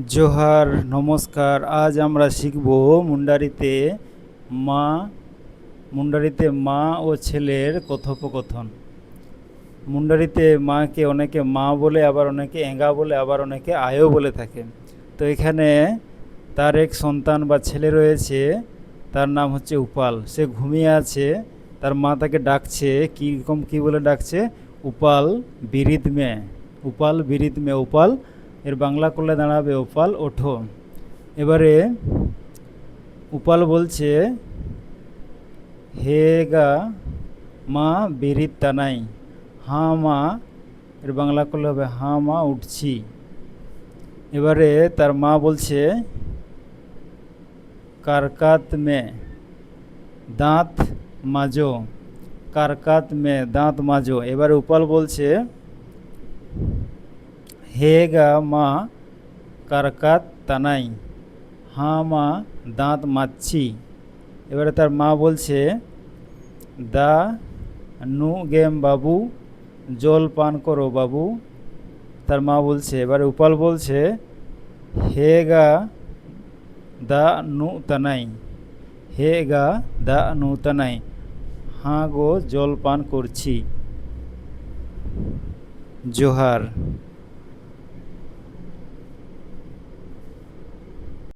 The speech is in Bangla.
জোহার, নমস্কার। আজ আমরা শিখব মুন্ডারিতে মা মা ও ছেলের কথোপকথন। মুন্ডারিতে মাকে অনেকে মা বলে, আবার অনেকে এঙ্গা বলে, আবার অনেকে আয়ও বলে থাকে। তো এখানে তার এক সন্তান বা ছেলে রয়েছে, তার নাম হচ্ছে উপাল। সে ঘুমিয়ে আছে, তার মা তাকে ডাকছে। কীরকম কী বলে ডাকছে? উপাল বিরিদ মে। উপাল বিরিদ মে, উপাল এর বাংলা করলে দাঁড়াবে উপাল ওঠো। এবারে উপাল বলছে, হে গা মা বিরিদ টানাই। হাঁ মা এর বাংলা করলে হবে হাঁ মা উঠছি। এবারে তার মা বলছে, কারকাত মে দাঁত মাজো। কারকাত মে দাঁত মাজো। এবারে উপাল বলছে, হে গা মা কারকাত তানাই। হাঁ মা দাঁত মাজছি। এবারে তার মা বলছে, দা নু গেম বাবু, জল পান করো বাবু। তার মা বলছে, এবারে উপাল বলছে, হে গা দা নু তানাই। হে গা দা নু তানাই। হাঁ গো জল পান করছি। জোহার।